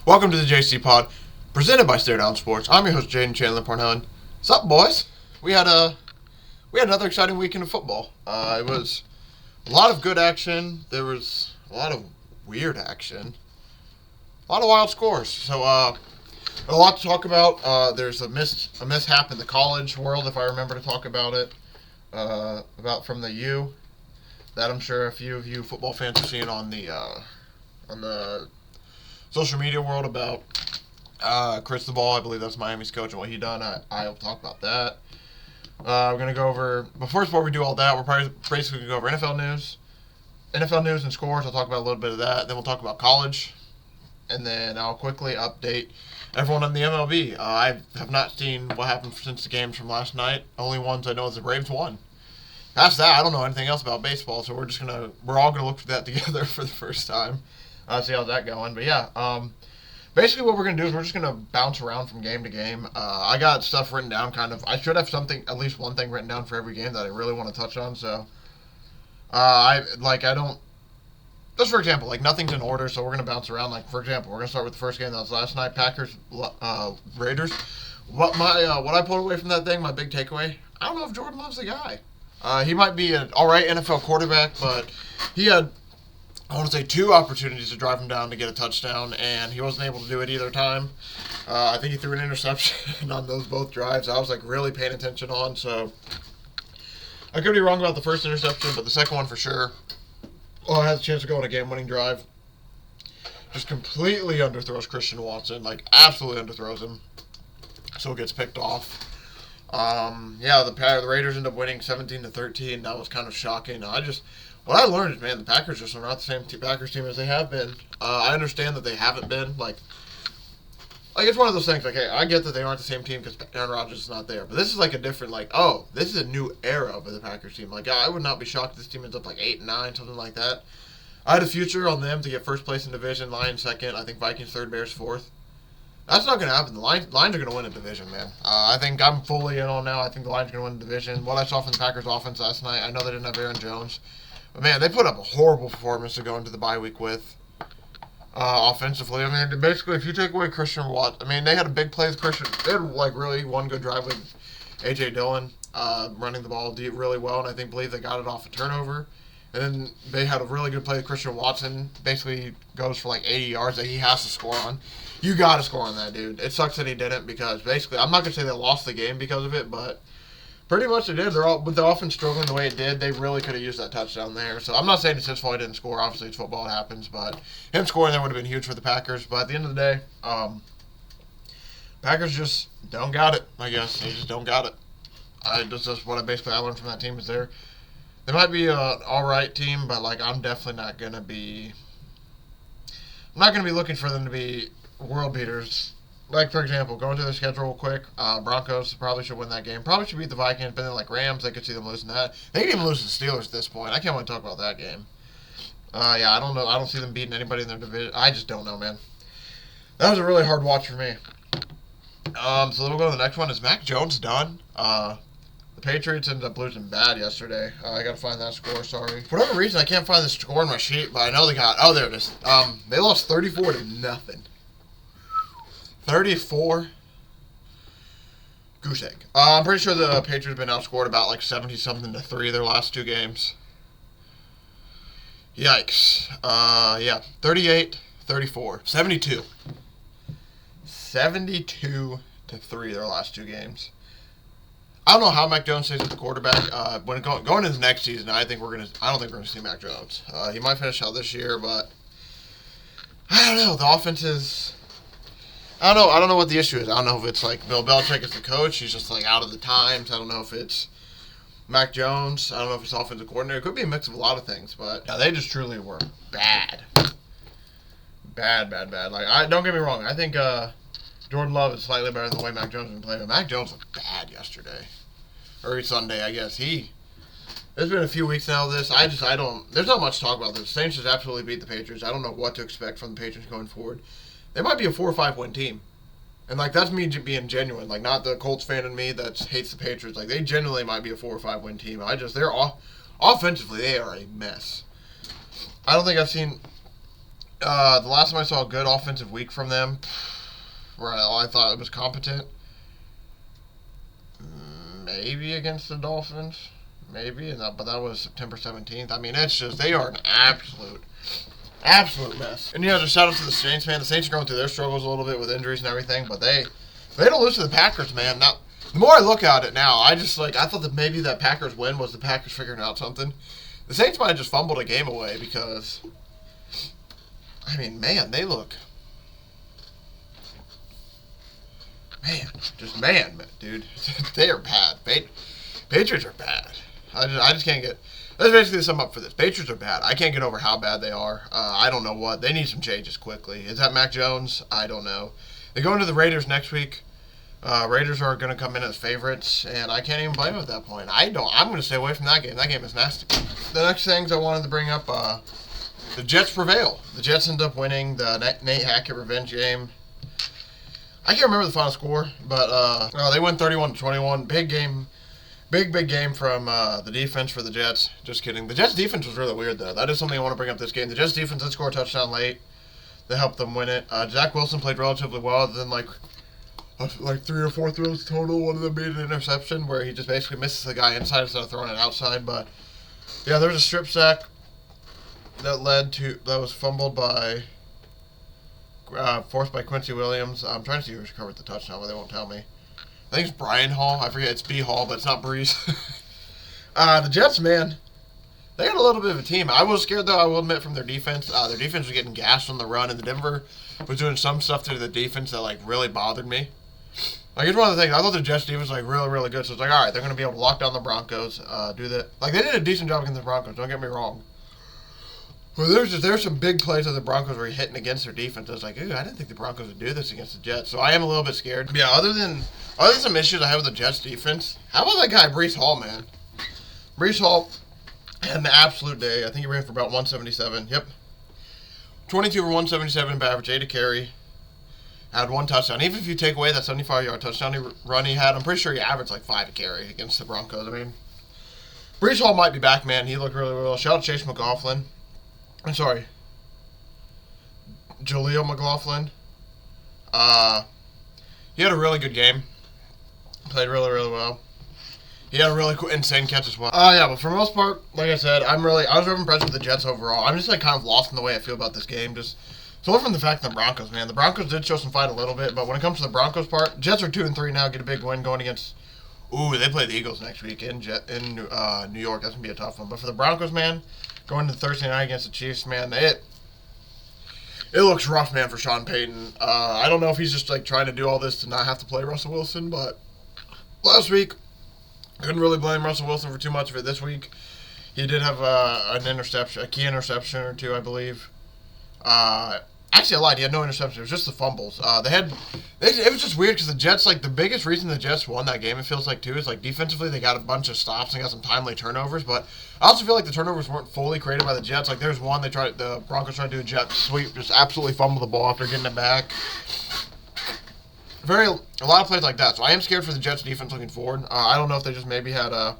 Welcome to the JCPod, presented by Stare Down Sports. I'm your host, Jaden Chandler Parnellen. What's up, boys? We had another exciting weekend of football. It was a lot of good action. There was a lot of weird action. A lot of wild scores. So, a lot to talk about. There's a mishap in the college world, if I remember to talk about it. About from the U. That I'm sure a few of you football fans have seen on the social media world about Cristobal. I believe that's Miami's coach and what he done. I'll talk about that. We're going to go over, before we do all that, we're probably basically going to go over NFL news and scores. I'll talk about a little bit of that. Then we'll talk about college. And then I'll quickly update everyone on the MLB. I have not seen what happened since the games from last night. Only ones I know is the Braves won. Past that, I don't know anything else about baseball, so we're all gonna look for that together for the first time. See how's that going. But yeah, basically what we're gonna do is we're just gonna bounce around from game to game. I got stuff written down I should have at least one thing written down for every game that I really want to touch on. So just for example, nothing's in order, so we're gonna bounce around. For example, we're gonna start with the first game that was last night, Packers Raiders. What I pulled away from that thing, my big takeaway, I don't know if Jordan Love's the guy. He might be an alright NFL quarterback, but he had, I want to say, 2 opportunities to drive him down to get a touchdown, and he wasn't able to do it either time. I think he threw an interception on those both drives. I was really paying attention on, so I could be wrong about the first interception, but the second one for sure. I had a chance to go on a game-winning drive. Just completely underthrows Christian Watson, absolutely underthrows him, so it gets picked off. The Raiders end up winning 17-13. That was kind of shocking. What I learned is, man, the Packers just are not the same Packers team as they have been. I understand that they haven't been. It's one of those things, hey, I get that they aren't the same team because Aaron Rodgers is not there. But this is a different, this is a new era for the Packers team. I would not be shocked if this team ends up 8-9, something like that. I had a future on them to get first place in division, Lions second, I think Vikings third, Bears fourth. That's not going to happen. The Lions are going to win a division, man. I think I'm fully in on now. I think the Lions are going to win the division. What I saw from the Packers offense last night, I know they didn't have Aaron Jones. But, man, they put up a horrible performance to go into the bye week with offensively. Basically, if you take away Christian Watson, they had a big play with Christian. They had, really one good drive with A.J. Dillon running the ball really well, and I believe they got it off a turnover. And then they had a really good play with Christian Watson. Basically goes for 80 yards that he has to score on. You got to score on that, dude. It sucks that he didn't because basically, I'm not going to say they lost the game because of it, but pretty much they did. With the offense struggling the way it did, they really could have used that touchdown there. So I'm not saying it's his fault he didn't score. Obviously, it's football. It happens. But him scoring there would have been huge for the Packers. But at the end of the day, Packers just don't got it, I guess. They just don't got it. That's what I learned from that team is they might be an all-right team, but I'm definitely not going to be. I'm not going to be looking for them to be world beaters. For example, going through the schedule real quick, Broncos probably should win that game. Probably should beat the Vikings, but then Rams, I could see them losing that. They can even lose the Steelers at this point. I can't wait to talk about that game. I don't know. I don't see them beating anybody in their division. I just don't know, man. That was a really hard watch for me. So then we'll go to the next one. Is Mac Jones done? The Patriots ended up losing bad yesterday. I got to find that score, sorry. For whatever reason, I can't find the score in my sheet, but I know they got... Oh, there it is. They lost 34-0. 34. Goose egg. I'm pretty sure the Patriots have been outscored about 70-something to 3 their last 2 games. Yikes. 38-34. 72. 72-3 their last 2 games. I don't know how Mac Jones stays at the quarterback. When going into the next season, I don't think we're gonna see Mac Jones. He might finish out this year, but I don't know. The offense is. I don't know what the issue is. I don't know if it's Bill Belichick is the coach. He's just out of the times. I don't know if it's Mac Jones. I don't know if it's offensive coordinator. It could be a mix of a lot of things, but yeah, they just truly were bad. Bad. Don't get me wrong. I think Jordan Love is slightly better than the way Mac Jones has been playing, but Mac Jones looked bad yesterday. Or Sunday, I guess. There's been a few weeks now of this. There's not much to talk about this. The Saints just absolutely beat the Patriots. I don't know what to expect from the Patriots going forward. They might be a 4 or 5 win team. And, that's me being genuine. Not the Colts fan in me that hates the Patriots. They genuinely might be a 4 or 5 win team. Offensively, they are a mess. I don't think I've seen The last time I saw a good offensive week from them, where I thought it was competent, maybe against the Dolphins, maybe, but that was September 17th. I mean, it's just, they are an absolute mess. And, just shout out to the Saints, man. The Saints are going through their struggles a little bit with injuries and everything, but they don't lose to the Packers, man. Now, the more I look at it now, I thought that maybe that Packers win was the Packers figuring out something. The Saints might have just fumbled a game away because, I mean, man, they look, dude, they are bad. Patriots are bad. I just can't get. Let's basically sum up for this. Patriots are bad. I can't get over how bad they are. I don't know what. They need some changes quickly. Is that Mac Jones? I don't know. They go into the Raiders next week. Raiders are going to come in as favorites, and I can't even blame them at that point. I'm going to stay away from that game. That game is nasty. The next things I wanted to bring up, the Jets prevail. The Jets end up winning the Nate Hackett revenge game. I can't remember the final score, but they win 31-21. Big game. Big game from the defense for the Jets. Just kidding. The Jets defense was really weird, though. That is something I want to bring up this game. The Jets defense did score a touchdown late. They helped them win it. Zach Wilson played relatively well, other than like 3 or 4 throws total. One of them being an interception where he just basically misses the guy inside instead of throwing it outside. But yeah, there was a strip sack that was fumbled by forced by Quincy Williams. I'm trying to see who recovered the touchdown, but they won't tell me. I think it's Brian Hall. I forget. It's B Hall, but it's not Breeze. The Jets, man, they got a little bit of a team. I was scared, though, I will admit, from their defense. Their defense was getting gashed on the run, and the Denver was doing some stuff to the defense that, really bothered me. It's one of the things. I thought the Jets defense was, really, really good. So it's all right, they're going to be able to lock down the Broncos, do that. They did a decent job against the Broncos. Don't get me wrong. But there's some big plays that the Broncos were hitting against their defense. I was like, ooh, I didn't think the Broncos would do this against the Jets. So I am a little bit scared. Yeah, other than some issues I have with the Jets defense, how about that guy, Breece Hall, man? Breece Hall had an absolute day. I think he ran for about 177. Yep. 22 for 177 by average, 8 a carry. Had 1 touchdown. Even if you take away that 75-yard touchdown run he had, I'm pretty sure he averaged 5 a carry against the Broncos. I mean, Breece Hall might be back, man. He looked really well. Shout out to Chase McLaughlin. I'm sorry. Jaleel McLaughlin. He had a really good game. Played really, really well. He had a really cool, insane catch as well. Yeah, but for the most part, like I said, I was really impressed with the Jets overall. I'm just kind of lost in the way I feel about this game. Just so from the fact that the Broncos, man, the Broncos did show some fight a little bit, but when it comes to the Broncos part, Jets are 2-3 now, get a big win going against. Ooh, they play the Eagles next week in New York. That's gonna be a tough one. But for the Broncos, man, going to Thursday night against the Chiefs, man, it looks rough, man, for Sean Payton. I don't know if he's just trying to do all this to not have to play Russell Wilson, but last week couldn't really blame Russell Wilson for too much of it. This week he did have an interception, a key interception or two, I believe. Actually, I lied. He had no interceptions. It was just the fumbles. It was just weird because the Jets, the biggest reason the Jets won that game, it feels like, too, is, defensively they got a bunch of stops and got some timely turnovers. But I also feel like the turnovers weren't fully created by the Jets. There's one, the Broncos tried to do a jet sweep, just absolutely fumble the ball after getting it back. A lot of plays like that. So I am scared for the Jets defense looking forward. I don't know if they just maybe had I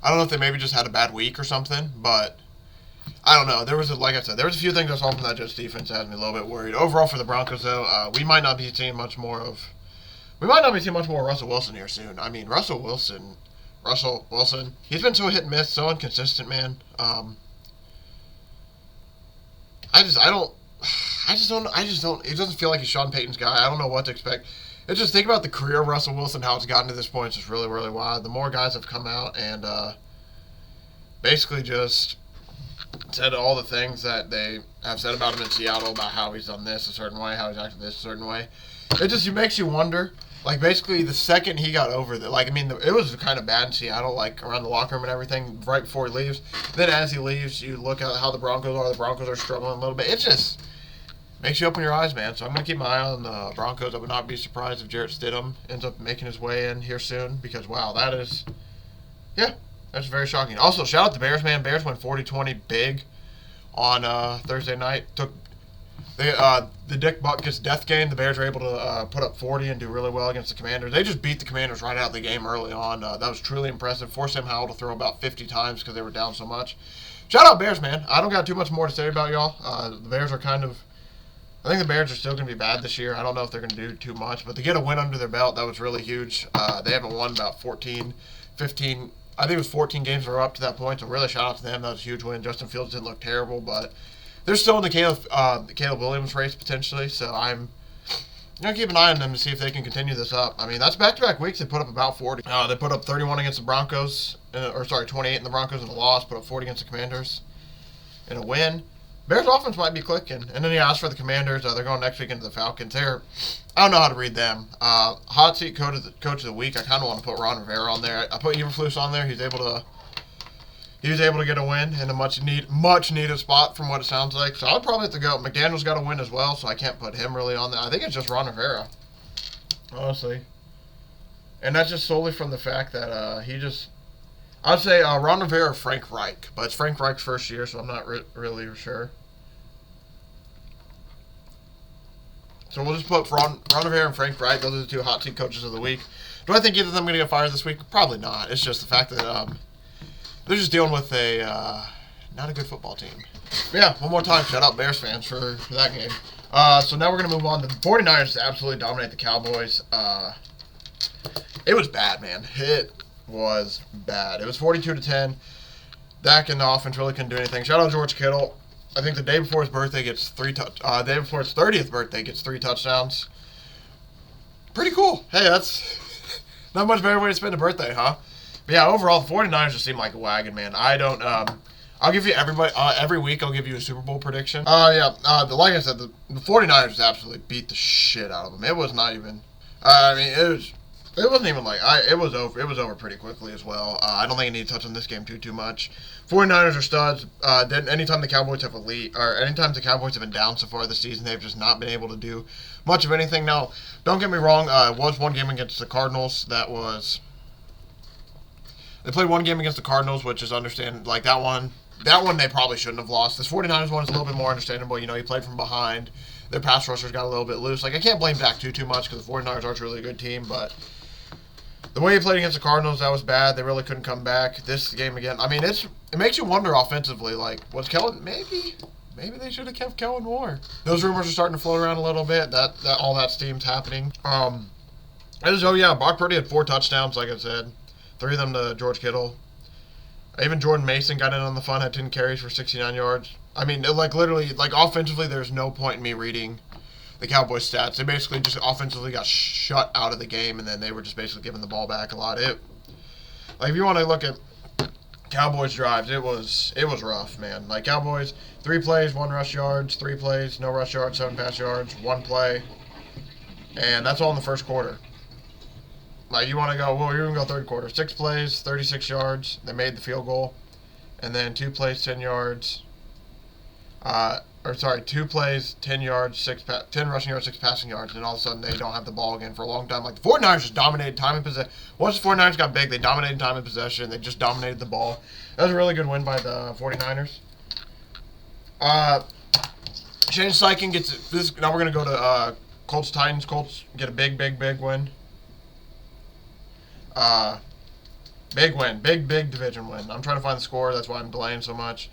don't know if they maybe just had a bad week or something, but I don't know. Like I said, there was a few things I saw from that Jets defense that had me a little bit worried. Overall, for the Broncos, though, we might not be seeing much more Russell Wilson here soon. I mean, Russell Wilson, he's been so hit and miss, so inconsistent, man. I just don't. It doesn't feel like he's Sean Payton's guy. I don't know what to expect. Just think about the career of Russell Wilson, how it's gotten to this point. It's just really, really wild. The more guys have come out and basically just said all the things that they have said about him in Seattle, about how he's done this a certain way, how he's acted this a certain way. It makes you wonder. Basically, the second he got over it was kind of bad in Seattle, around the locker room and everything, right before he leaves. Then as he leaves, you look at how the Broncos are. The Broncos are struggling a little bit. It just makes you open your eyes, man. So I'm going to keep my eye on the Broncos. I would not be surprised if Jarrett Stidham ends up making his way in here soon, because, wow, that's very shocking. Also, shout out to Bears, man. Bears went 40-20 big on Thursday night. The Dick Butkus death game, the Bears were able to put up 40 and do really well against the Commanders. They just beat the Commanders right out of the game early on. That was truly impressive. Forced Sam Howell to throw about 50 times because they were down so much. Shout out Bears, man. I don't got too much more to say about y'all. The Bears are I think the Bears are still going to be bad this year. I don't know if they're going to do too much, but to get a win under their belt, that was really huge. They haven't won about 14, 15, I think it was 14 games that were up to that point, so really shout out to them. That was a huge win. Justin Fields didn't look terrible, but they're still in the Caleb Williams race potentially, so I'm going to keep an eye on them to see if they can continue this up. I mean, that's back-to-back weeks. They put up about 40. They put up 31 against the Broncos, 28 in the Broncos in a loss, put up 40 against the Commanders in a win. Bears offense might be clicking. And then, as for the Commanders, they're going next week into the Falcons. I don't know how to read them. Hot seat coach of the week, I kind of want to put Ron Rivera on there. I put Eberflus on there. He was able to get a win in a much needed spot from what it sounds like. So I'll probably have to go. McDaniel's got a win as well, so I can't put him really on there. I think it's just Ron Rivera, honestly. And that's just solely from the fact that I'd say Ron Rivera or Frank Reich, but it's Frank Reich's first year, so I'm not really sure. So we'll just put Ron Rivera and Frank Reich. Those are the two hot seat coaches of the week. Do I think either of them are going to get fired this week? Probably not. It's just the fact that they're just dealing with not a good football team. But yeah, one more time, shout out Bears fans for that game. So now we're going to move on to the 49ers to absolutely dominate the Cowboys. It was bad, man. It was bad. It was 42-10. Dak and the offense really couldn't do anything. Shout out George Kittle. I think the day before his birthday gets day before his 30th birthday gets 3 touchdowns. Pretty cool. Hey, that's not much better way to spend a birthday, huh? But yeah, overall, the 49ers just seem like a wagon, man. I don't, I'll give you every week I'll give you a Super Bowl prediction. Like I said, the 49ers just absolutely beat the shit out of them. It was not even, it wasn't even like, it was over. It was over pretty quickly as well. I don't think I need to touch on this game too much. 49ers are studs. Anytime the Cowboys have anytime the Cowboys have been down so far this season, they've just not been able to do much of anything. Now, don't get me wrong. It was one game against the Cardinals they played one game against the Cardinals, which is understandable. Like that one they probably shouldn't have lost. This 49ers one is a little bit more understandable. You played from behind. Their pass rushers got a little bit loose. Like, I can't blame Dak too much because the 49ers are a really good team, but the way he played against the Cardinals, that was bad. They really couldn't come back. This game again, I mean, it makes you wonder offensively, like, was Kellen, maybe they should have kept Kellen Moore. Those rumors are starting to float around a little bit, that all that steam's happening. Brock Purdy had 4 touchdowns, like I said. 3 of them to George Kittle. Even Jordan Mason got in on the fun, had 10 carries for 69 yards. I mean, literally, offensively, there's no point in me reading the Cowboys' stats. They basically just offensively got shut out of the game, and then they were just basically giving the ball back a lot. If you want to look at Cowboys drives, it was rough, man. Like, Cowboys, 3 plays, 1 rush yards, 3 plays, no rush yards, 7 pass yards, 1 play, and that's all in the first quarter. Like, you want to go, you're going to go third quarter. 6 plays, 36 yards. They made the field goal. And then 2 plays, 10 yards. 2 plays, 10 yards, 10 rushing yards, 6 passing yards. And all of a sudden, they don't have the ball again for a long time. Like, the 49ers just dominated time and possession. Once the 49ers got big, they dominated time and possession. They just dominated the ball. That was a really good win by the 49ers. Shane Steichen gets this. Now we're going to go to Colts-Titans. Colts get a big win. Big win. Big division win. I'm trying to find the score. That's why I'm delaying so much.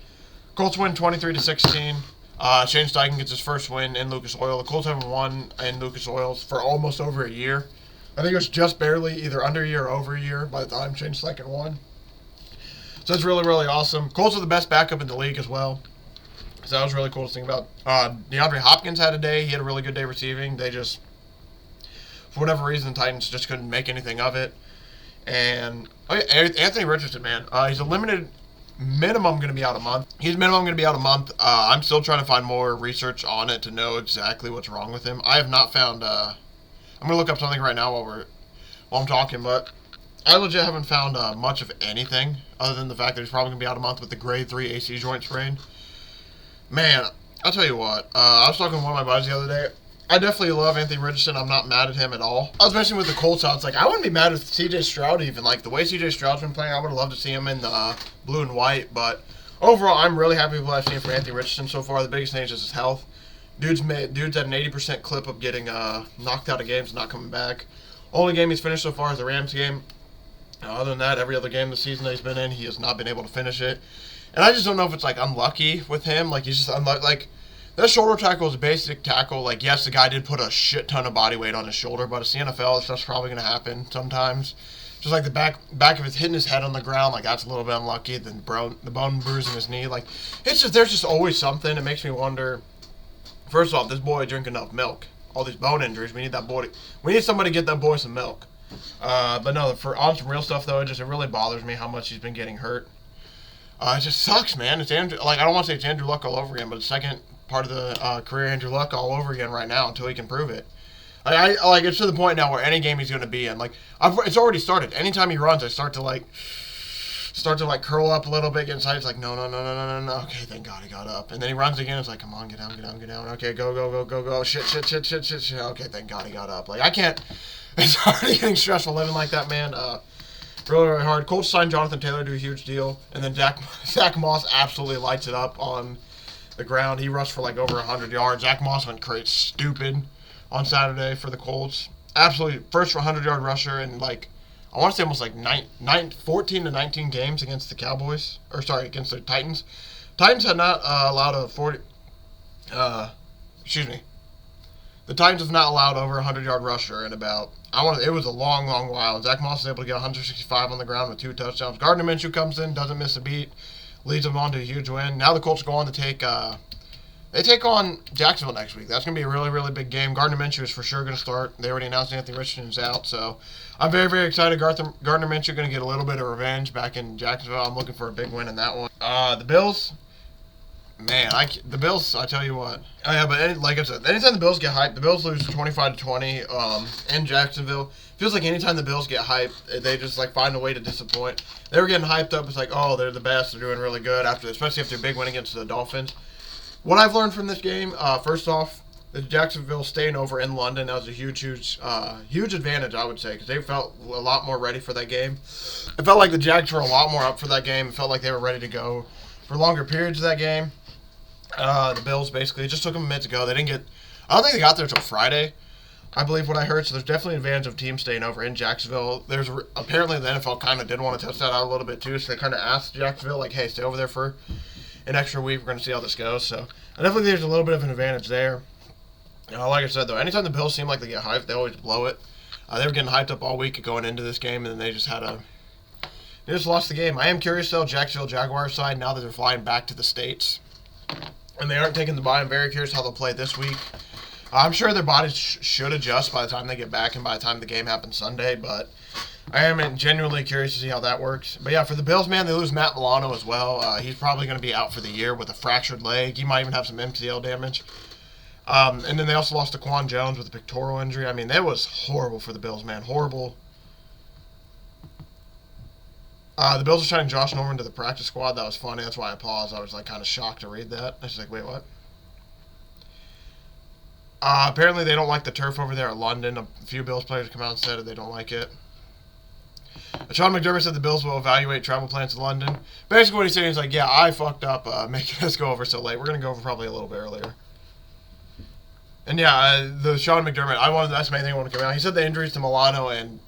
Colts win 23-16. Shane Steichen gets his first win in Lucas Oil. The Colts haven't won in Lucas Oil for almost over a year. I think it was just barely either under a year or over a year by the time Shane Steichen won. So that's really, really awesome. Colts are the best backup in the league as well. So that was really cool to think about. DeAndre Hopkins had a day. He had a really good day receiving. They just, for whatever reason, the Titans just couldn't make anything of it. And Anthony Richardson, man, he's a limited minimum going to be out a month. He's minimum going to be out a month. I'm still trying to find more research on it to know exactly what's wrong with him. I have not found. I'm going to look up something right now while I'm talking, but I legit haven't found much of anything other than the fact that he's probably going to be out a month with the grade 3 AC joint sprain. Man, I'll tell you what. I was talking to one of my buddies the other day. I definitely love Anthony Richardson. I'm not mad at him at all. I was mentioning with the Colts, I was like, I wouldn't be mad with C.J. Stroud even. Like, the way C.J. Stroud's been playing, I would have loved to see him in the blue and white. But overall, I'm really happy with what I've seen from Anthony Richardson so far. The biggest thing is just his health. Dude's at an 80% clip of getting knocked out of games, not coming back. Only game he's finished so far is the Rams game. Other than that, every other game this season that he's been in, he has not been able to finish it. And I just don't know if it's like unlucky with him. Like he's just unlucky. Like that shoulder tackle is a basic tackle. Like yes, the guy did put a shit ton of body weight on his shoulder, but it's the NFL. That's probably going to happen sometimes. Just like the back of his hitting his head on the ground, like that's a little bit unlucky. Then the bone bruising his knee, like it's just there's just always something. It makes me wonder. First off, this boy drink enough milk. All these bone injuries, we need that boy. We need somebody to get that boy some milk. But no, on some real stuff though, it really bothers me how much he's been getting hurt. It just sucks, man. It's Andrew. Like I don't want to say it's Andrew Luck all over again, but it's second part of the career Andrew Luck all over again right now until he can prove it. Like it's to the point now where any game he's going to be in, like it's already started. Anytime he runs, I start to curl up a little bit, get inside. It's like no. Okay, thank God he got up. And then he runs again. It's like come on, get down. Okay, go. Shit. Okay, thank God he got up. Like I can't. It's already getting stressful living like that, man. Really hard. Colts signed Jonathan Taylor to a huge deal, and then Zach Moss absolutely lights it up on the ground. He rushed for like over 100 yards. Zach Moss went crazy, stupid on Saturday for the Colts. Absolutely first 100-yard rusher in like I want to say almost like 14 to 19 games against the Cowboys, or sorry, against the Titans. Titans had not allowed a 40. Excuse me. The Titans have not allowed over a 100-yard rusher in about, it was a long while. Zach Moss was able to get 165 on the ground with 2 touchdowns. Gardner Minshew comes in, doesn't miss a beat, leads them on to a huge win. Now the Colts go on to take on Jacksonville next week. That's going to be a really big game. Gardner Minshew is for sure going to start. They already announced Anthony Richardson's out, so I'm very excited. Gardner Minshew going to get a little bit of revenge back in Jacksonville. I'm looking for a big win in that one. The Bills. Man, the Bills, I tell you what. Oh, yeah, but like I said, anytime the Bills get hyped, the Bills lose 25-20 in Jacksonville. Feels like anytime the Bills get hyped, they just like find a way to disappoint. They were getting hyped up. It's like, oh, they're the best. They're doing really good, especially after a big win against the Dolphins. What I've learned from this game, first off, the Jacksonville staying over in London, that was a huge advantage, I would say, because they felt a lot more ready for that game. It felt like the Jags were a lot more up for that game. It felt like they were ready to go for longer periods of that game. The Bills basically, it just took them a minute to go. I don't think they got there until Friday, I believe what I heard. So there's definitely an advantage of teams staying over in Jacksonville. Apparently the NFL kind of did want to test that out a little bit too, so they kind of asked Jacksonville, like, hey, stay over there for an extra week. We're going to see how this goes. So I definitely think there's a little bit of an advantage there. Like I said, though, anytime the Bills seem like they get hyped, they always blow it. They were getting hyped up all week going into this game, and then they just lost the game. I am curious, though, Jacksonville Jaguars side, now that they're flying back to the States, and they aren't taking the bye. I'm very curious how they'll play this week. I'm sure their bodies should adjust by the time they get back and by the time the game happens Sunday, but I am genuinely curious to see how that works. But yeah, for the Bills, man, they lose Matt Milano as well. He's probably going to be out for the year with a fractured leg. He might even have some MCL damage. And then they also lost Daquan Jones with a pectoral injury. I mean, that was horrible for the Bills, man. Horrible. The Bills are signing Josh Norman to the practice squad. That was funny. That's why I paused. I was like kind of shocked to read that. I was like, wait, what? Apparently they don't like the turf over there at London. A few Bills players come out and said they don't like it. Sean McDermott said the Bills will evaluate travel plans to London. Basically what he's saying is like, yeah, I fucked up making us go over so late. We're going to go over probably a little bit earlier. And yeah, the Sean McDermott, that's the main thing I want to come out. He said the injuries to Milano and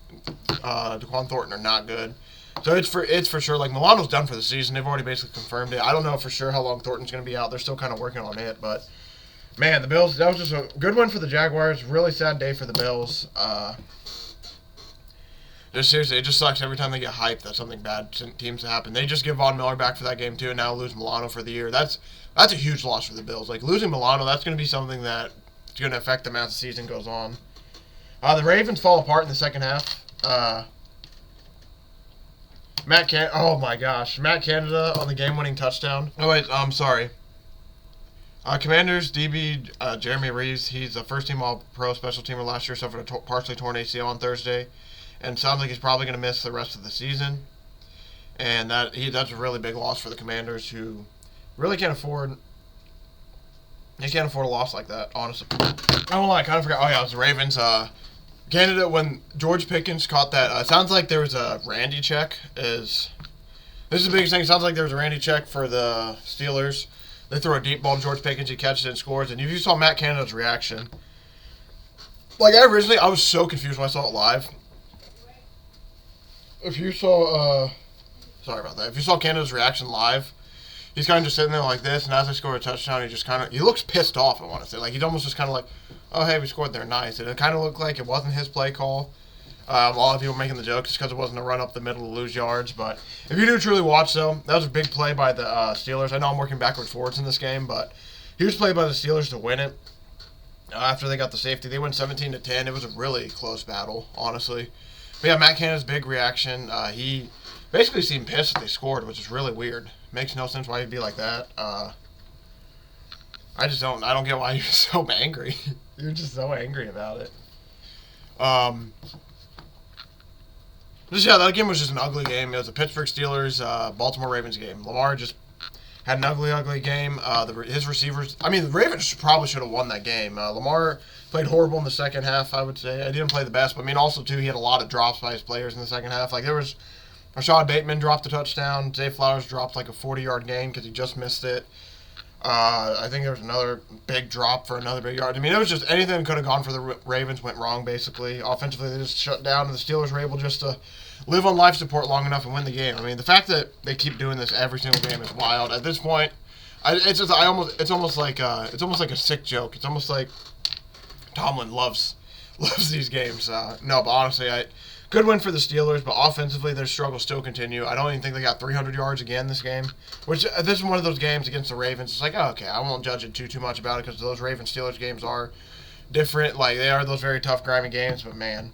Daquan Thornton are not good. So it's for sure, like, Milano's done for the season. They've already basically confirmed it. I don't know for sure how long Thornton's going to be out. They're still kind of working on it. But, man, the Bills, that was just a good one for the Jaguars. Really sad day for the Bills. Just seriously, it just sucks every time they get hyped that something bad seems to happen. They just give Von Miller back for that game, too, and now lose Milano for the year. That's a huge loss for the Bills. Like, losing Milano, that's going to be something that's going to affect them as the season goes on. The Ravens fall apart in the second half. Oh my gosh, Matt Canada on the game-winning touchdown. Oh wait, I'm sorry. Commanders DB Jeremy Reeves, he's a first-team All-Pro special teamer last year, suffered a partially torn ACL on Thursday, and sounds like he's probably going to miss the rest of the season. And that's a really big loss for the Commanders, who really can't afford. They can't afford a loss like that, honestly. I don't know, I kind of forgot. Oh yeah, it was the Ravens. Canada, when George Pickens caught that, sounds like there was a Randy check. This is the biggest thing. It sounds like there was a Randy check for the Steelers. They throw a deep ball to George Pickens, he catches it and scores. And if you saw Matt Canada's reaction, like I was so confused when I saw it live. If you saw, sorry about that. If you saw Canada's reaction live, he's kind of just sitting there like this, and as they score a touchdown, he looks pissed off, I want to say. Like, he's almost just kind of like, oh, hey, we scored there, nice. And it kind of looked like it wasn't his play call. A lot of people were making the joke just because it wasn't a run up the middle to lose yards. But if you do truly watch, though, that was a big play by the Steelers. I know I'm working backwards forwards in this game, but huge play by the Steelers to win it. After they got the safety, they went 17-10. It was a really close battle, honestly. But yeah, Matt Canada's big reaction. He basically seemed pissed that they scored, which is really weird. Makes no sense why he'd be like that. I don't get why you're so angry. You're just so angry about it. That game was just an ugly game. It was a Pittsburgh Steelers, Baltimore Ravens game. Lamar just had an ugly game. His receivers, the Ravens probably should have won that game. Lamar played horrible in the second half, I would say. I didn't play the best, but also, too, he had a lot of drops by his players in the second half. Like, there was Rashad Bateman dropped a touchdown. Zay Flowers dropped like a 40-yard gain because he just missed it. I think there was another big drop for another big yard. It was just anything that could have gone for the Ravens went wrong, basically. Offensively, they just shut down, and the Steelers were able just to live on life support long enough and win the game. The fact that they keep doing this every single game is wild. At this point, it's almost like a sick joke. It's almost like Tomlin loves these games. No, but honestly, good win for the Steelers, but offensively, their struggles still continue. I don't even think they got 300 yards again this game, which this is one of those games against the Ravens. It's like, oh, okay, I won't judge it too much about it because those Ravens-Steelers games are different. Like, they are those very tough, grimy games, but, man,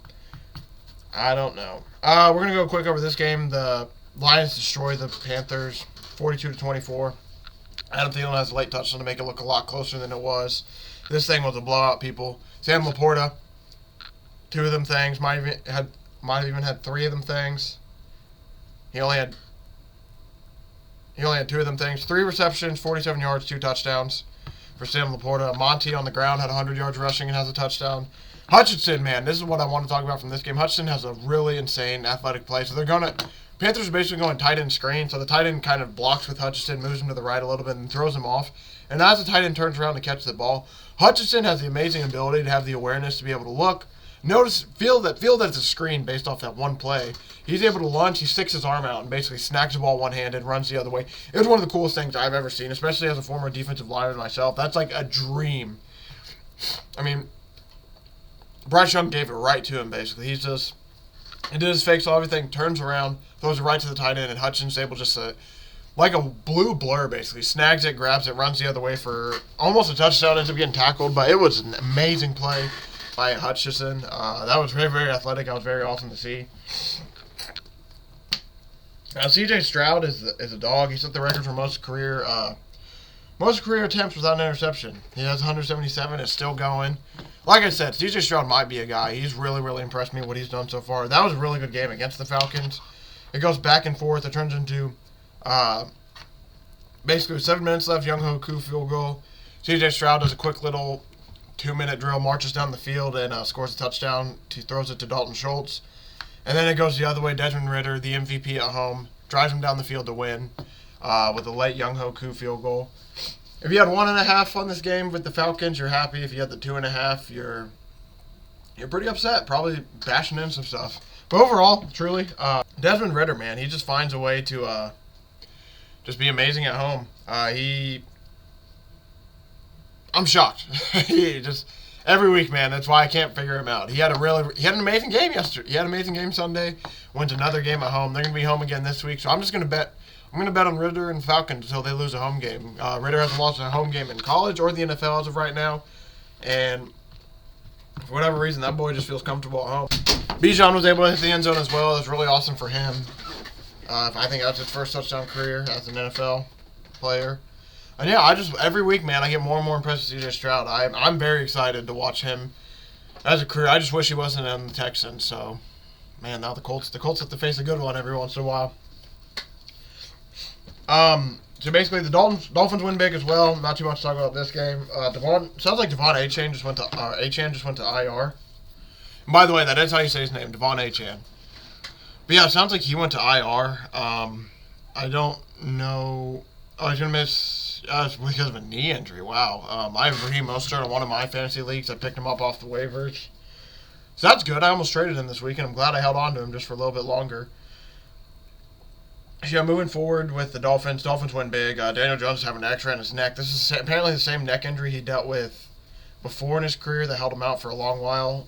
I don't know. We're going to go quick over this game. The Lions destroy the Panthers 42-24. Adam Thielen has a late touchdown to make it look a lot closer than it was. This thing was a blowout, people. Sam Laporta, 2 of them things, might have even had 3 of them things. He only had 2 of them things. 3 receptions, 47 yards, 2 touchdowns for Sam Laporta. Monty on the ground had 100 yards rushing and has a touchdown. Hutchinson, man, this is what I want to talk about from this game. Hutchinson has a really insane athletic play. So Panthers are basically going tight end screen. So the tight end kind of blocks with Hutchinson, moves him to the right a little bit, and throws him off. And as the tight end turns around to catch the ball, Hutchinson has the amazing ability to have the awareness to be able to look, feel that it's a screen based off that one play. He's able to lunge, he sticks his arm out and basically snacks the ball one-handed, runs the other way. It was one of the coolest things I've ever seen, especially as a former defensive lineman myself. That's like a dream. Bryce Young gave it right to him, basically. He did his fakes, all everything, turns around, throws it right to the tight end, and Hutchinson's able just to, like a blue blur, basically, snags it, grabs it, runs the other way for almost a touchdown, ends up getting tackled, but it was an amazing play by Hutchinson. That was very, very athletic. That was very awesome to see. Now, C.J. Stroud is a dog. He set the record for most career attempts without an interception. He has 177. It's still going. Like I said, C.J. Stroud might be a guy. He's really, really impressed me what he's done so far. That was a really good game against the Falcons. It goes back and forth. It turns into basically with 7 minutes left, Young-Ho Koo field goal. C.J. Stroud does a quick little 2-minute drill, marches down the field, and scores a touchdown. He throws it to Dalton Schultz. And then it goes the other way. Desmond Ridder, the MVP at home, drives him down the field to win with a late Young-Ho Koo field goal. If you had 1.5 on this game with the Falcons, you're happy. If you had the 2.5, you're pretty upset. Probably bashing in some stuff. But overall, truly, Desmond Ridder, man, he just finds a way to just be amazing at home. I'm shocked. He just every week, man. That's why I can't figure him out. He had an amazing game yesterday. He had an amazing game Sunday. Went to another game at home. They're gonna be home again this week. So I'm just gonna bet. I'm going to bet on Ridder and Falcons until they lose a home game. Ridder hasn't lost a home game in college or the NFL as of right now. And for whatever reason, that boy just feels comfortable at home. Bijan was able to hit the end zone as well. That's really awesome for him. I think that's his first touchdown career as an NFL player. And yeah, every week, man, I get more and more impressed with CJ Stroud. I'm very excited to watch him as a career. I just wish he wasn't in the Texans. So, man, now the Colts have to face a good one every once in a while. So basically, the Dolphins win big as well. Not too much to talk about this game. Sounds like Devon Achane just went to IR. And by the way, that is how you say his name, Devon Achane. But yeah, it sounds like he went to IR. I don't know. Oh, he's gonna miss It's because of a knee injury. Wow. I have Raheem Mostert in one of my fantasy leagues. I picked him up off the waivers. So that's good. I almost traded him this week, and I'm glad I held on to him just for a little bit longer. Yeah, moving forward with the Dolphins. Dolphins win big. Daniel Jones is having an X-ray on his neck. This is apparently the same neck injury he dealt with before in his career that held him out for a long while.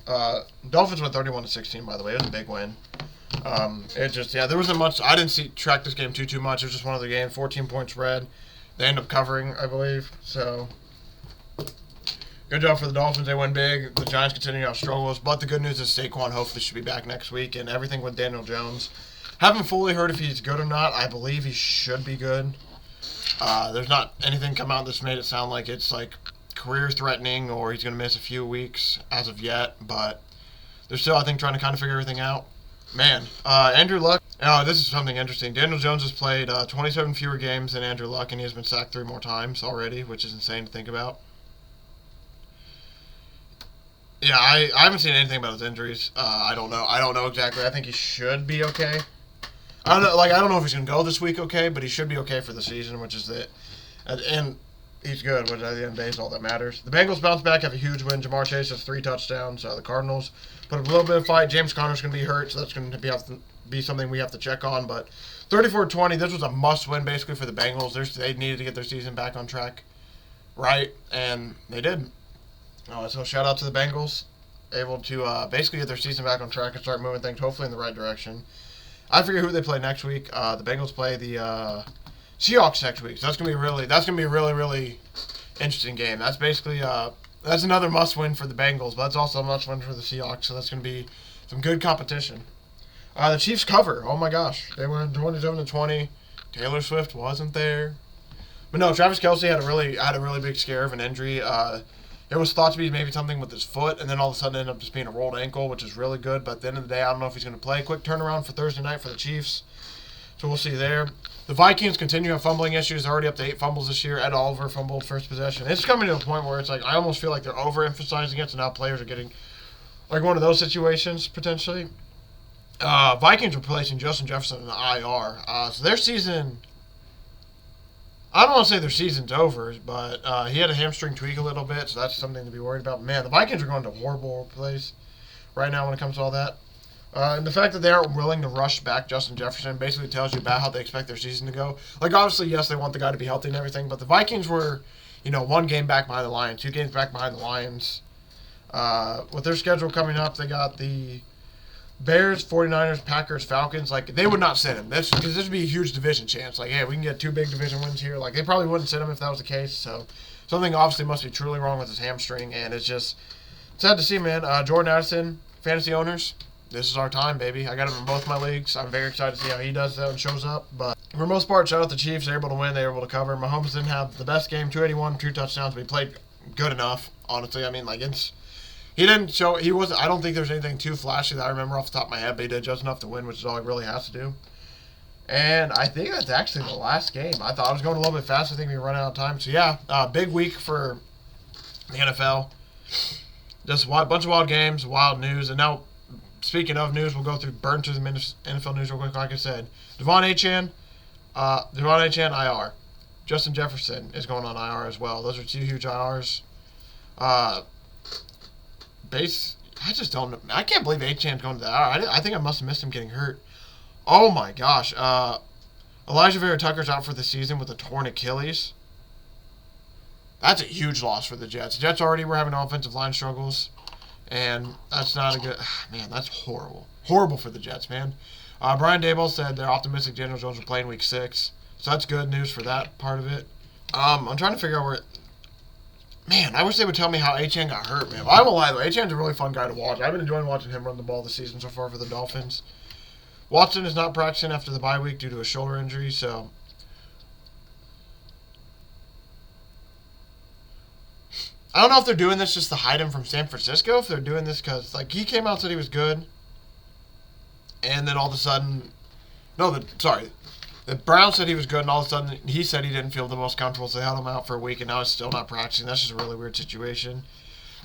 Dolphins went 31-16, by the way. It was a big win. There wasn't much. I didn't track this game too much. It was just one of the games. 14-point spread. They end up covering, I believe. So, good job for the Dolphins. They win big. The Giants continue to have struggles. But the good news is Saquon hopefully should be back next week. And everything with Daniel Jones. Haven't fully heard if he's good or not. I believe he should be good. There's not anything come out that's made it sound like it's like career-threatening or he's going to miss a few weeks as of yet. But they're still, I think, trying to kind of figure everything out. Man, Andrew Luck. Oh, this is something interesting. Daniel Jones has played 27 fewer games than Andrew Luck, and he has been sacked 3 more times already, which is insane to think about. Yeah, I haven't seen anything about his injuries. I don't know exactly. I think he should be okay. I don't know if he's gonna go this week okay, but he should be okay for the season, which is it. And he's good, which at the end of the day is all that matters. The Bengals bounce back, have a huge win. Jamar Chase has 3 touchdowns. The Cardinals put up a little bit of fight. James Conner's gonna be hurt, so that's gonna be something we have to check on. But 34-20, this was a must-win basically for the Bengals. They needed to get their season back on track, right? And they did. So shout out to the Bengals, able to basically get their season back on track and start moving things hopefully in the right direction. I forget who they play next week. The Bengals play the Seahawks next week. So that's gonna be a really interesting game. That's basically that's another must-win for the Bengals, but that's also a must-win for the Seahawks. So that's gonna be some good competition. The Chiefs cover. Oh my gosh, they went 27-20. Taylor Swift wasn't there, but no, Travis Kelce had a really big scare of an injury. It was thought to be maybe something with his foot, and then all of a sudden it ended up just being a rolled ankle, which is really good. But at the end of the day, I don't know if he's going to play. Quick turnaround for Thursday night for the Chiefs. So we'll see there. The Vikings continue to have fumbling issues. They're already up to 8 fumbles this year. Ed Oliver fumbled first possession. It's coming to a point where it's like I almost feel like they're overemphasizing it, so now players are getting like one of those situations potentially. Vikings replacing Justin Jefferson in the IR. So their season... I don't want to say their season's over, but he had a hamstring tweak a little bit, so that's something to be worried about. Man, the Vikings are going to a horrible place right now when it comes to all that. And the fact that they aren't willing to rush back Justin Jefferson basically tells you about how they expect their season to go. Like, obviously, yes, they want the guy to be healthy and everything, but the Vikings were, 1 game back behind the Lions, 2 games back behind the Lions. With their schedule coming up, they got the Bears, 49ers, Packers, Falcons. Like, they would not sit him. Because this would be a huge division chance. Like, hey, we can get 2 big division wins here. Like, they probably wouldn't sit him if that was the case. So, something obviously must be truly wrong with his hamstring. And it's just sad to see, man. Jordan Addison, fantasy owners, this is our time, baby. I got him in both my leagues. I'm very excited to see how he does that and shows up. But for the most part, shout out the Chiefs. They're able to win. They were able to cover. Mahomes didn't have the best game. 281, 2 touchdowns. But he played good enough, honestly. I mean, like, he didn't show. He wasn't. I don't think there's anything too flashy that I remember off the top of my head, but he did just enough to win, which is all he really has to do. And I think that's actually the last game. I thought I was going a little bit fast. I think we run out of time. So yeah, big week for the NFL. Just a bunch of wild games, wild news, and now speaking of news, we'll burn through the NFL news real quick. Like I said, Devon Achane, IR. Justin Jefferson is going on IR as well. Those are 2 huge IRs. I just don't know. I can't believe Achane's going to the IR. I think I must have missed him getting hurt. Oh my gosh. Elijah Vera Tucker's out for the season with a torn Achilles. That's a huge loss for the Jets. The Jets already were having offensive line struggles, and that's not a good... Man, that's horrible. Horrible for the Jets, man. Brian Daboll said they're optimistic Daniel Jones will play in Week 6, so that's good news for that part of it. I'm trying to figure out where... Man, I wish they would tell me how Achane got hurt, man. But I won't lie, though. Achane's a really fun guy to watch. I've been enjoying watching him run the ball this season so far for the Dolphins. Watson is not practicing after the bye week due to a shoulder injury, so... I don't know if they're doing this just to hide him from San Francisco, if they're doing this because, like, he came out and said he was good, and then all of a sudden... The Browns said he was good, and all of a sudden he said he didn't feel the most comfortable, so they held him out for a week, and now he's still not practicing. That's just a really weird situation.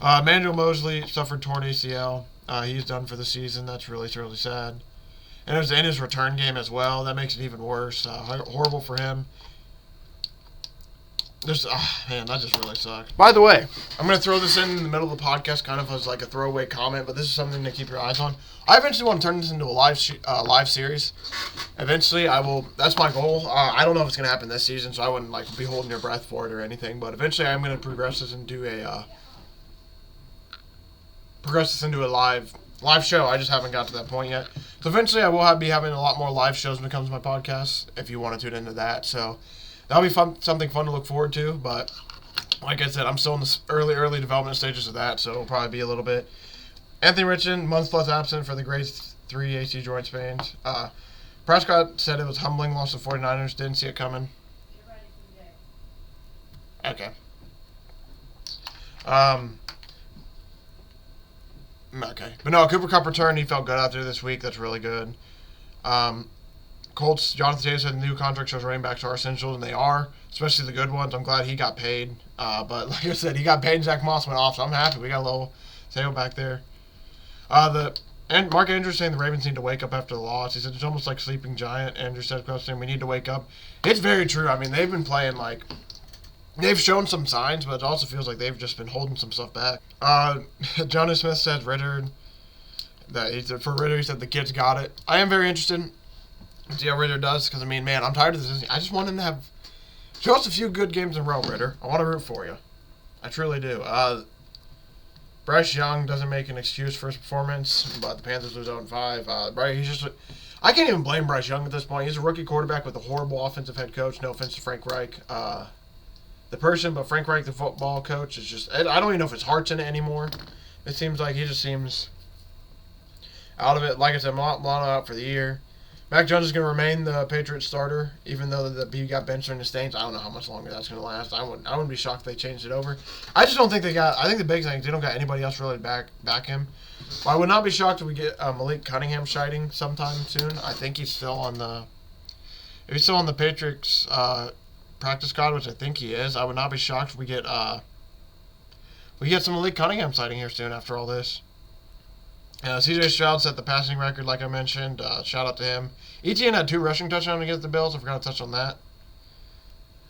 Emmanuel Mosley suffered torn ACL. He's done for the season. That's really, really sad. And it was in his return game as well. That makes it even worse. Horrible for him. Man, that just really sucks. By the way, I'm going to throw this in the middle of the podcast kind of as like a throwaway comment, but this is something to keep your eyes on. I eventually want to turn this into a live series. Eventually, I will. That's my goal. I don't know if it's going to happen this season, so I wouldn't like be holding your breath for it or anything, but eventually I'm going to progress this into a live show. I just haven't got to that point yet. So eventually I will be having a lot more live shows when it comes to my podcast, if you want to tune into that. So that'll be something fun to look forward to. But like I said, I'm still in the early development stages of that, so it'll probably be a little bit. Anthony Richardson, month plus absent for the grade 3 AC joint pains. Prescott said it was humbling, lost to 49ers, didn't see it coming. Okay. Okay. But no, Cooper Kupp returned. He felt good out there this week. That's really good. Colts, Jonathan Taylor said the new contract shows running backs are essential, and they are, especially the good ones. I'm glad he got paid. But like I said, he got paid and Zach Moss went off, so I'm happy. We got a little sale back there. And Mark Andrews saying the Ravens need to wake up after the loss. He said it's almost like sleeping giant. Andrews said, we need to wake up. It's very true. I mean, they've been playing like... They've shown some signs, but it also feels like they've just been holding some stuff back. Johnny Smith said Ritter. For Ritter, he said the kid's got it. I am very interested to see how Ritter does, because, I mean, man, I'm tired of this. I just want him to show us a few good games in a row, Ritter. I want to root for you. I truly do. Bryce Young doesn't make an excuse for his performance, but the Panthers lose 0-5. I can't even blame Bryce Young at this point. He's a rookie quarterback with a horrible offensive head coach. No offense to Frank Reich. The person, but Frank Reich, the football coach, is just... I don't even know if his heart's in it anymore. It seems like he just seems out of it. Like I said, Milano out for the year. Mac Jones is going to remain the Patriots starter, even though he got benched during the Stains. I don't know how much longer that's going to last. I wouldn't be shocked if they changed it over. I just don't think they got... I think the big thing is they don't got anybody else really back him. But I would not be shocked if we get Malik Cunningham sighting sometime soon. I think he's still on the... If he's still on the Patriots... practice squad, which I think he is. I would not be shocked if we get some Malik Cunningham sighting here soon after all this. CJ Stroud set the passing record, like I mentioned. Shout out to him. Etienne had 2 rushing touchdowns against the Bills. I forgot to touch on that.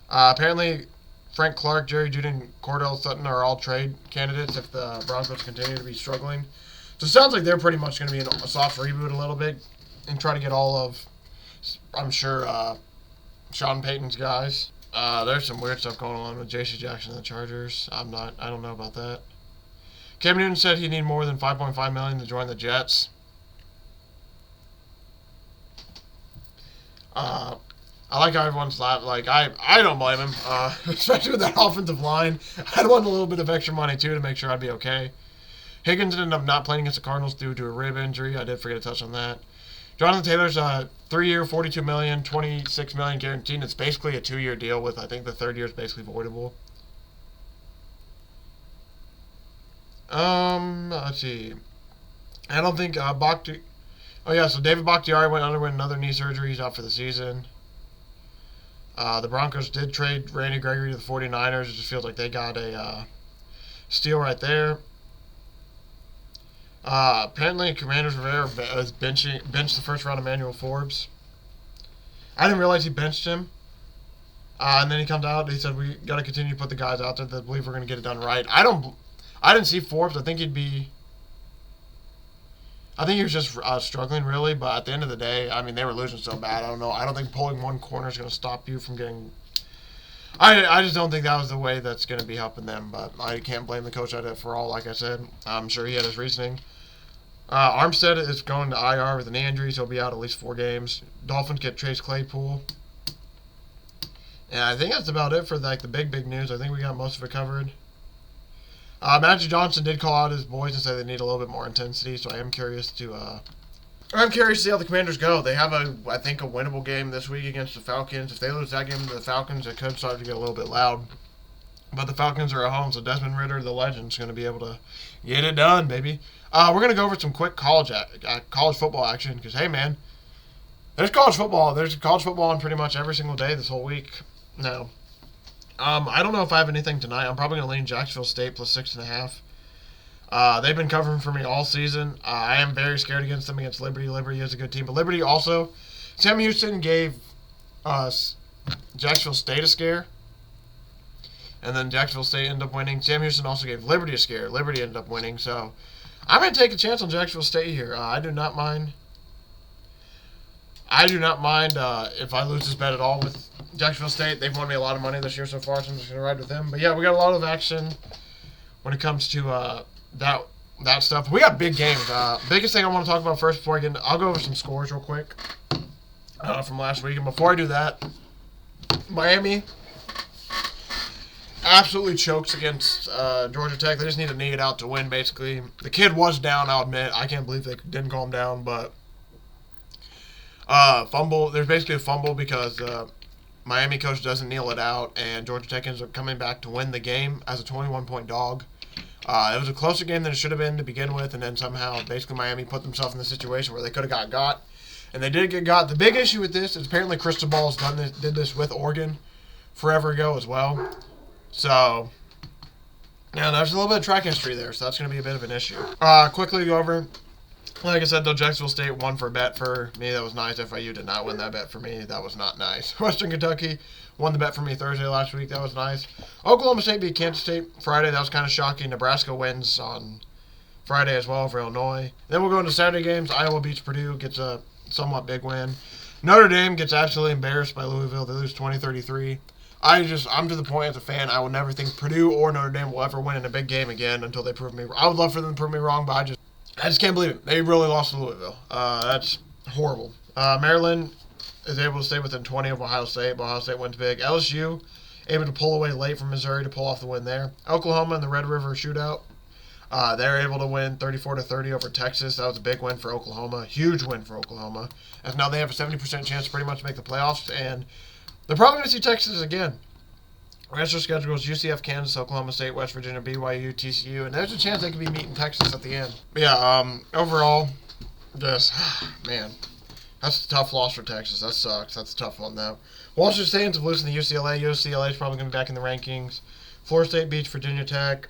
Apparently, Frank Clark, Jerry Jeudy, and Cordell Sutton are all trade candidates if the Broncos continue to be struggling. So it sounds like they're pretty much going to be in a soft reboot a little bit and try to get all of, I'm sure, Sean Payton's guys. There's some weird stuff going on with J.C. Jackson and the Chargers. I don't know about that. Cam Newton said he need more than $5.5 million to join the Jets. I like how everyone's laughing. Like, I don't blame him, especially with that offensive line. I'd want a little bit of extra money, too, to make sure I'd be okay. Higgins ended up not playing against the Cardinals due to a rib injury. I did forget to touch on that. Jonathan Taylor's 3-year, $42 million, $26 million guaranteed. It's basically a 2-year deal with, I think, the third year is basically voidable. Let's see. I don't think Bakhtiari... Oh, yeah, so David Bakhtiari underwent another knee surgery. He's out for the season. The Broncos did trade Randy Gregory to the 49ers. It just feels like they got a steal right there. Apparently, Commanders Rivera was benched the first round of Emmanuel Forbes. I didn't realize he benched him. And then he comes out and he said, we got to continue to put the guys out there that believe we're going to get it done right. I didn't see Forbes. I think he was just struggling, really. But at the end of the day, I mean, they were losing so bad. I don't know. I don't think pulling one corner is going to stop you from getting... I just don't think that was the way that's going to be helping them. But I can't blame the coach at it for all, like I said. I'm sure he had his reasoning. Armstead is going to IR with an knee injury, so he'll be out at least 4 games. Dolphins get Chase Claypool. And I think that's about it for like the big news. I think we got most of it covered. Magic Johnson did call out his boys and say they need a little bit more intensity, so I am curious to see how the Commanders go. They have I think a winnable game this week against the Falcons. If they lose that game to the Falcons, it could start to get a little bit loud. But the Falcons are at home, so Desmond Ridder, the legend, is going to be able to get it done, baby. We're going to go over some quick college football action because, hey, man, there's college football. There's college football on pretty much every single day this whole week. Now, I don't know if I have anything tonight. I'm probably going to lean Jacksonville State plus 6.5. They've been covering for me all season. I am very scared against them against Liberty. Liberty is a good team. But Liberty also, Sam Houston gave Jacksonville State a scare. And then Jacksonville State ended up winning. Sam Houston also gave Liberty a scare. Liberty ended up winning. So I'm going to take a chance on Jacksonville State here. I do not mind. If I lose this bet at all with Jacksonville State. They've won me a lot of money this year so far, so I'm just going to ride with them. But yeah, we got a lot of action when it comes to that stuff. We got big games. Biggest thing I want to talk about first before I get into, I'll go over some scores real quick from last week. And before I do that, Miami absolutely chokes against Georgia Tech. They just need to knee it out to win, basically. The kid was down, I'll admit. I can't believe they didn't call him down, but fumble. There's basically a fumble because Miami coach doesn't kneel it out, and Georgia Tech ends up coming back to win the game as a 21-point dog. It was a closer game than it should have been to begin with, and then somehow basically Miami put themselves in the situation where they could have got. And they did get got. The big issue with this is apparently Cristobal's did this with Oregon forever ago as well. So, yeah, there's a little bit of track history there, so that's going to be a bit of an issue. Quickly go over, like I said, though, Jacksonville State won for a bet for me. That was nice. FIU did not win that bet for me. That was not nice. Western Kentucky won the bet for me Thursday last week. That was nice. Oklahoma State beat Kansas State Friday. That was kind of shocking. Nebraska wins on Friday as well for Illinois. Then we'll go into Saturday games. Iowa beats Purdue, gets a somewhat big win. Notre Dame gets absolutely embarrassed by Louisville. They lose 20-33. I'm to the point as a fan, I will never think Purdue or Notre Dame will ever win in a big game again until they prove me wrong. I would love for them to prove me wrong, but I just can't believe it. They really lost to Louisville. That's horrible. Maryland is able to stay within 20 of Ohio State, but Ohio State wins big. LSU able to pull away late from Missouri to pull off the win there. Oklahoma in the Red River shootout. They're able to win 34-30 over Texas. That was a big win for Oklahoma. Huge win for Oklahoma. As now they have a 70% chance to pretty much make the playoffs, and they're probably going to see Texas again. The rest of their schedule goes UCF, Kansas, Oklahoma State, West Virginia, BYU, TCU, and there's a chance they could be meeting Texas at the end. But yeah, overall, just, man, that's a tough loss for Texas. That sucks. That's a tough one, though. Washington State ends up losing to UCLA. UCLA is probably going to be back in the rankings. Florida State beats Virginia Tech.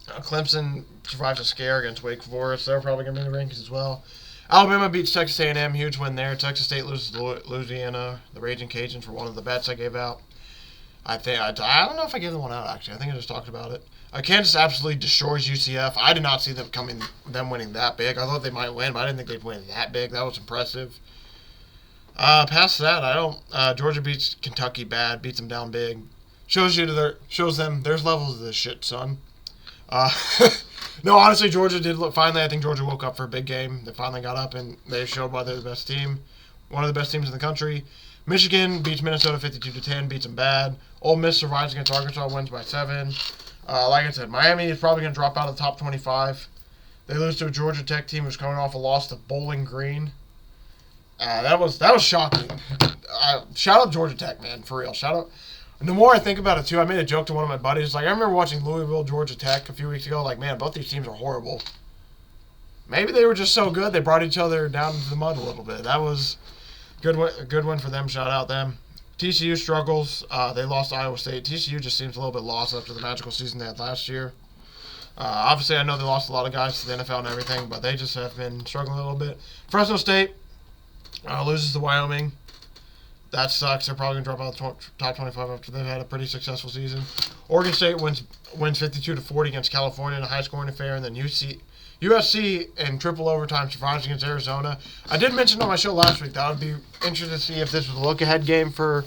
Clemson survives a scare against Wake Forest. They're probably going to be in the rankings as well. Alabama beats Texas A&M. Huge win there. Texas State loses to Louisiana, the Raging Cajuns, for one of the bets I gave out. I don't know if I gave them one out, actually. I think I just talked about it. Kansas absolutely destroys UCF. I did not see them winning that big. I thought they might win, but I didn't think they'd win that big. That was impressive. Past that, Georgia beats Kentucky bad, beats them down big. Shows them there's levels of this shit, son. No, honestly, Georgia did look finally. I think Georgia woke up for a big game. They finally got up and they showed why they're the best team, one of the best teams in the country. Michigan beats Minnesota 52-10, beats them bad. Ole Miss survives against Arkansas, wins by 7. Like I said, Miami is probably going to drop out of the top 25. They lose to a Georgia Tech team who's coming off a loss to Bowling Green. That was shocking. Shout out Georgia Tech, man, for real. Shout out. And the more I think about it, too, I made a joke to one of my buddies. Like, I remember watching Louisville, Georgia Tech a few weeks ago. Like, man, both these teams are horrible. Maybe they were just so good they brought each other down into the mud a little bit. That was a good win for them. Shout out them. TCU struggles. They lost to Iowa State. TCU just seems a little bit lost after the magical season they had last year. Obviously, I know they lost a lot of guys to the NFL and everything, but they just have been struggling a little bit. Fresno State loses to Wyoming. That sucks. They're probably going to drop out of the top 25 after they've had a pretty successful season. Oregon State wins 52-40 against California in a high-scoring affair, and then USC in triple overtime survives against Arizona. I did mention on my show last week that I would be interested to see if this was a look-ahead game for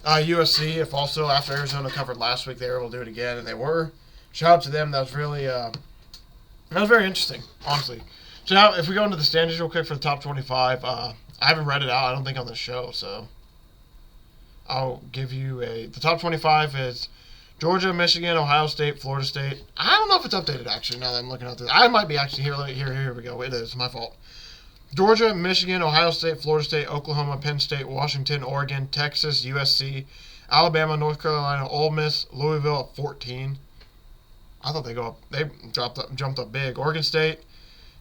USC, if also after Arizona covered last week they were able to do it again, and they were. Shout out to them. That was really that was very interesting, honestly. So now, if we go into the standings real quick for the top 25, I haven't read it out, I don't think, on the show, so I'll give you the top 25 is Georgia, Michigan, Ohio State, Florida State. I don't know if it's updated, actually, now that I'm looking at this. I might be actually here we go. It is, my fault. Georgia, Michigan, Ohio State, Florida State, Oklahoma, Penn State, Washington, Oregon, Texas, USC, Alabama, North Carolina, Ole Miss, Louisville at 14. I thought they jumped up big. Oregon State,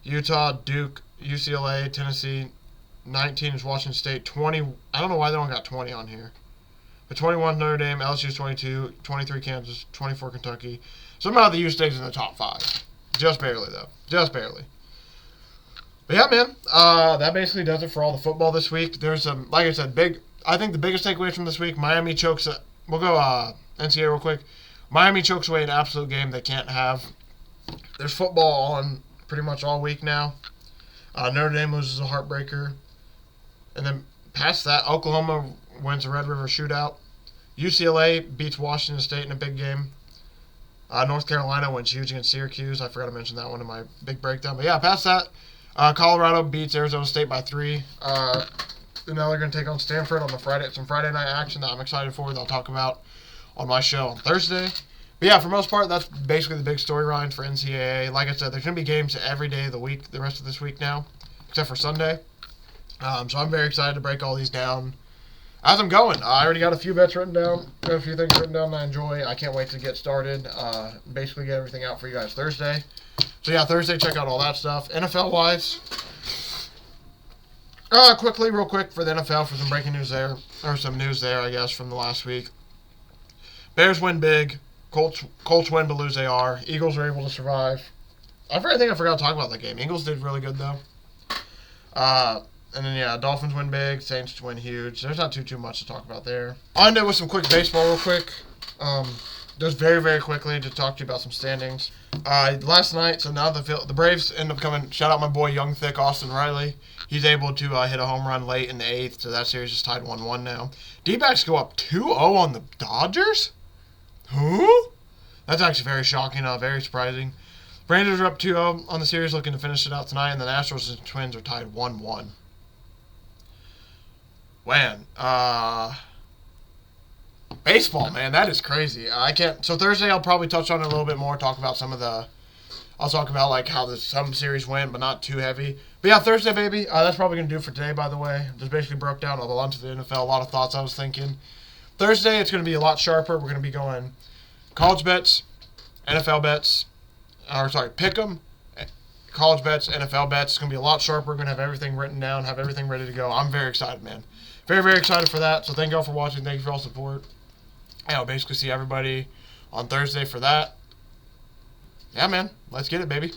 Utah, Duke, UCLA, Tennessee. 19 is Washington State. 20, I don't know why they don't got 20 on here. But 21 Notre Dame, LSU's 22, 23 Kansas, 24 Kentucky. Somehow the U stays in the top 5. Just barely, though. Just barely. But yeah, man, that basically does it for all the football this week. There's some, like I said, I think the biggest takeaway from this week, Miami chokes. We'll go NCAA real quick. Miami chokes away an absolute game they can't have. There's football on pretty much all week now. Notre Dame loses a heartbreaker. And then past that, Oklahoma wins the Red River Shootout. UCLA beats Washington State in a big game. North Carolina wins huge against Syracuse. I forgot to mention that one in my big breakdown. But yeah, past that, Colorado beats Arizona State by 3. And now they're going to take on Stanford on some Friday night action that I'm excited for that I'll talk about on my show on Thursday. But yeah, for the most part, that's basically the big storylines for NCAA. Like I said, there's going to be games every day of the week, the rest of this week now, except for Sunday. So I'm very excited to break all these down as I'm going. I already got a few bets written down, got a few things written down that I enjoy. I can't wait to get started. Basically get everything out for you guys Thursday. So yeah, Thursday, check out all that stuff. NFL-wise, real quick for the NFL for some breaking news there, or some news there, I guess, from the last week. Bears win big. Colts win but lose AR. Eagles are able to survive. I think I forgot to talk about that game. Eagles did really good, though. And then, yeah, Dolphins win big. Saints win huge. There's not too much to talk about there. I'll end it with some quick baseball real quick. Just very, very quickly to talk to you about some standings. Last night, so now the Braves end up coming. Shout out my boy, Young Thick Austin Riley. He's able to hit a home run late in the 8th, so that series is tied 1-1 now. D-backs go up 2-0 on the Dodgers? Who? That's actually very shocking, very surprising. Rangers are up 2-0 on the series, looking to finish it out tonight, and the Astros and Twins are tied 1-1. Man, baseball, man, that is crazy. So Thursday I'll probably touch on it a little bit more, talk about I'll talk about like how some series went, but not too heavy. But yeah, Thursday, baby, that's probably going to do it for today, by the way. Just basically broke down a bunch of the NFL, a lot of thoughts I was thinking. Thursday, it's going to be a lot sharper. We're going to be going college bets, NFL bets, Pickem, college bets, NFL bets. It's going to be a lot sharper. We're going to have everything written down, have everything ready to go. I'm very excited, man. Very, very excited for that. So thank you all for watching. Thank you for all support. And I'll basically see everybody on Thursday for that. Yeah, man. Let's get it, baby.